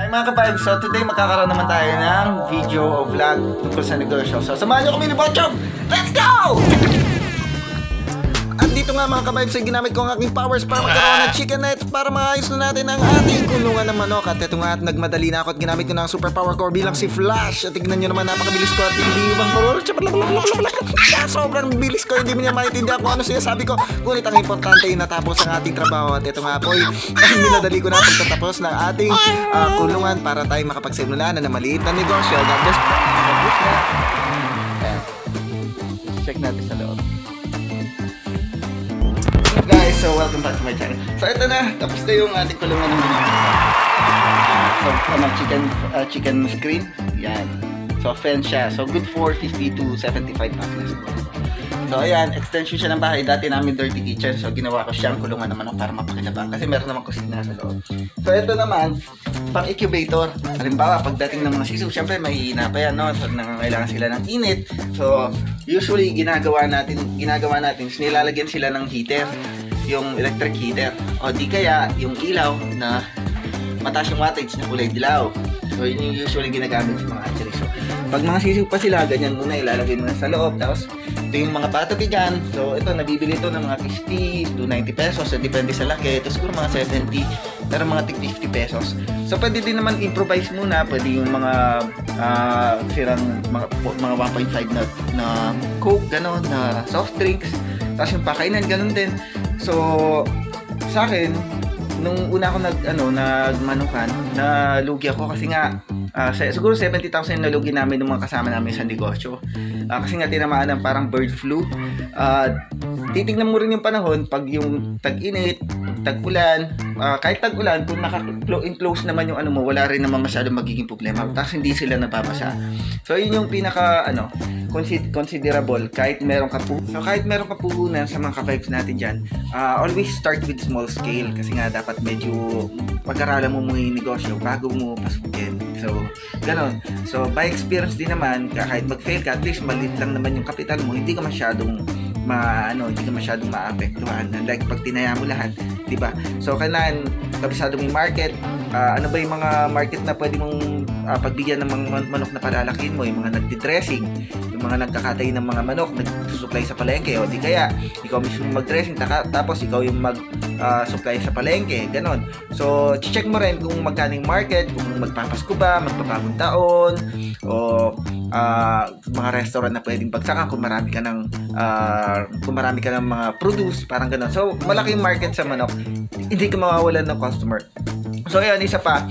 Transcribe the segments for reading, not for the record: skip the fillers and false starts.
Ay mga ka-vibes, so today magkakaroon naman tayo ng video o vlog tungkol sa negosyo. So samahan nyo kami ni Botchom! Let's go! At dito nga mga ka-vibes ay ginamit ko ang aking powers para magkaroon ng chicken net para maayos na natin ang ating kulungan ng manok. At ito nga at nagmadali na ako at ginamit ko na ang superpower core bilang si Flash. At tignan nyo naman napakabilis ko at hindi bang sobrang bilis ko, hindi mo niya maintindihan kung ano sinasabi ko. Ngunit ang importante ay natapos ang ating trabaho. At ito nga po ay minadali ko na pagtatapos ng ating kulungan para tayo makapagsimula na maliit na negosyo. God bless. Check natin sa loob. Guys, so welcome back to my channel. So ito na, tapos na yung ating kulungan ng manok. So chicken screen. Yan. So fence siya. So good for 50 to 75 pounds. So ayan, extension siya ng bahay. Dati namin dirty kitchen. So ginawa ko siyang kulungan ng manok para mapakinabangan. Kasi meron naman kusina sa loob. So ito naman, pang incubator. Halimbawa, pagdating ng mga sisiw, syempre mahihina pa yan, no? So nangangailangan sila ng init. So usually ginagawa natin nilalagyan sila ng heater, yung electric heater. O di kaya yung ilaw na mataas yung wattage na kulay dilaw. So yun yung usually ginagamit sa mga hatchery. So pag mga sisiw pa sila, ganyan muna ilalagay muna sa loob. Tapos ito yung mga patabigan. So ito, nabibili ito ng mga 50 to 90 pesos. So depende sa laki. Ito siguro mga 70, pero mga tig 50 pesos. So pwede din naman improvise muna. Pwede yung mga sirang mga 1.5 na coke, gano'n, na soft drinks. Tapos yung pakainan, gano'n din. So sa akin, nung una ako nagmanukan, nalugi ako kasi nga siguro 70,000 nalugi namin ng mga kasama namin sa negosyo. Kasi nga tinamaan ng parang bird flu. Titignan mo rin yung panahon pag yung tag-init, tag-ulan, kahit tag-ulan, kung naka-enclose naman yung ano mo, wala rin naman masyadong magiging problema. Tapos hindi sila nababasa. So yun yung pinaka considerable kahit meron kapuhunan sa mga ka-vibes natin dyan. Always start with small scale kasi nga dapat medyo pag-aralan mo muna yung negosyo bago mo pasukin. So ganon. So by experience din naman, kahit mag-fail ka, at least maliit lang naman yung kapital mo, hindi ka masyadong maapektuhan. Like pag tinaya mo lahat, di ba? So kailangan kabisado mo yung market. Ano ba yung mga market na pwede mong pagbigyan ng mga manok na palalakihin mo, yung mga nagdi-dressing, yung mga nagkakatay ng mga manok, nagsusupply sa palengke, o di kaya ikaw mismo mag-dressing tapos ikaw yung mag-supply sa palengke, ganon. So check mo rin kung magkano yung market, kung magpapasko ba, magpapagong taon, o mga restaurant na pwedeng bagsakan kung marami ka ng mga produce, parang ganon. So malaki yung market sa manok, hindi ka mawawalan ng customer. So ayan, isa pa.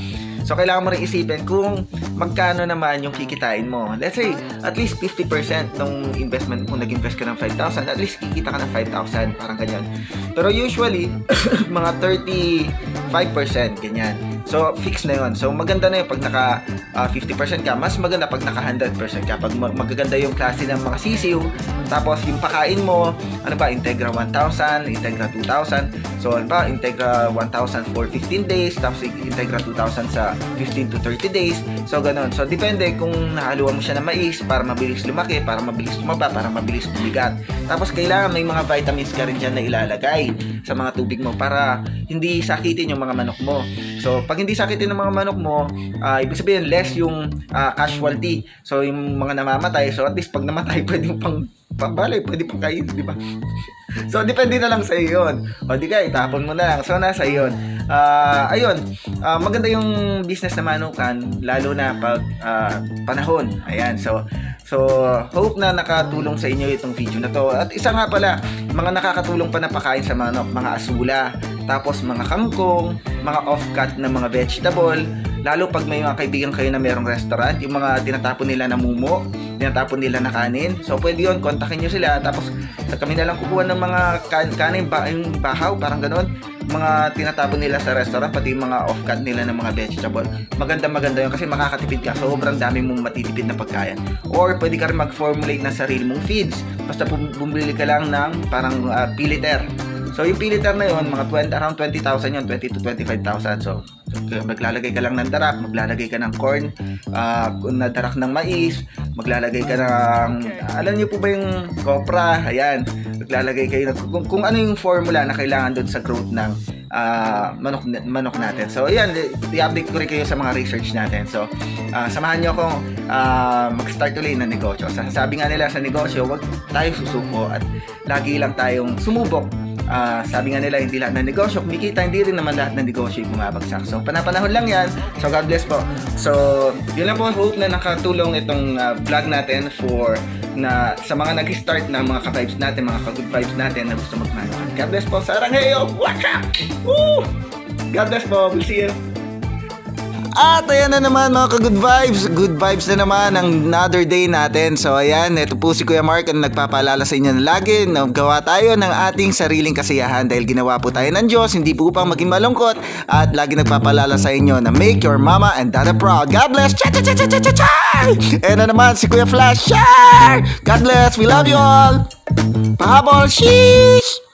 So kailangan mo rin isipin kung magkano naman yung kikitain mo. Let's say, at least 50% ng investment mo, nag-invest ka ng 5,000, at least kikita ka ng 5,000, parang ganyan. Pero usually, mga 35%, ganyan. So, fix na yun. So, maganda na yun pag naka 50% ka. Mas maganda pag naka 100% ka. Pag magaganda yung klase ng mga sisiw, tapos yung pakain mo, ano ba, Integra 1,000, Integra 2,000. So, ano ba, Integra 1,000 for 15 days, tapos Integra 2,000 sa 15 to 30 days. So, ganun. So, depende kung nahaluan mo siya ng mais para mabilis lumaki, para mabilis tumaba, para mabilis bumigat. Tapos, kailangan may mga vitamins ka rin dyan na ilalagay sa mga tubig mo para hindi sakitin yung mga manok mo. So, pag hindi sakitin ng mga manok mo, ibig sabihin, less yung casualty. So, yung mga namamatay. So, at least pag namatay, pwede mo pambalay, pwede pang kain, di ba? So, depende na lang sa iyo yun. O, di ka, itapon mo na lang. So, nasa yun. Ayun, maganda yung business na manukan, lalo na pag panahon. Ayan, so hope na nakatulong sa inyo itong video na to. At isa nga pala, mga nakakatulong pa na pakain sa manok, mga asula, tapos mga kangkong, mga off-cut na mga vegetable, lalo pag may mga kaibigan kayo na merong restaurant, yung mga tinatapon nila na mumo, tinatapon nila na kanin. So pwede yun, kontakin nyo sila, tapos kami na lang kukuha ng mga kanin, yung bahaw, parang ganon, mga tinatapon nila sa restaurant, pati yung mga off-cut nila ng mga vegetable. Maganda yun kasi makakatipid ka. Sobrang dami mong matitipid na pagkain. Or pwede ka rin mag-formulate ng sarili mong feeds. Basta bumili ka lang ng parang pilliter. So yung pilliter na yun, mga around 20,000 yun, 20 to 25,000. So maglalagay ka lang ng darak, maglalagay ka ng corn, na darak ng mais, maglalagay ka ng, alam niyo po ba yung copra, ayan, maglalagay kayo ng, kung ano yung formula na kailangan doon sa growth ng manok natin. So ayan, i-update ko rin kayo sa mga research natin. So samahan nyo akong mag-start ulit ng negosyo. Sabi nga nila sa negosyo, wag tayo susuko at lagi lang tayong sumubok. Sabi nga nila, hindi lahat ng negosyo kumikita, hindi rin naman lahat ng negosyo yung bumabagsak. So panapanahon lang yan. So God bless po. So yun lang po, hope na nakatulong itong vlog natin na sa mga nag-start na mga ka-vibes natin, mga ka-good vibes natin na gusto magmano. God bless po. Sarang heyo! Waka! Woo! God bless po. We'll see you. At ayan na naman mga ka-good vibes. Good vibes na naman ang another day natin. So ayan, ito po si Kuya Mark ang nagpapaalala sa inyo na lagi na gawa tayo ng ating sariling kasiyahan dahil ginawa po tayo ng Diyos, hindi po upang maging malungkot. At lagi nagpapaalala sa inyo na make your mama and dada proud. God bless! Ayan na naman si Kuya Flash. God bless! We love you all! Pahabol! Sheesh!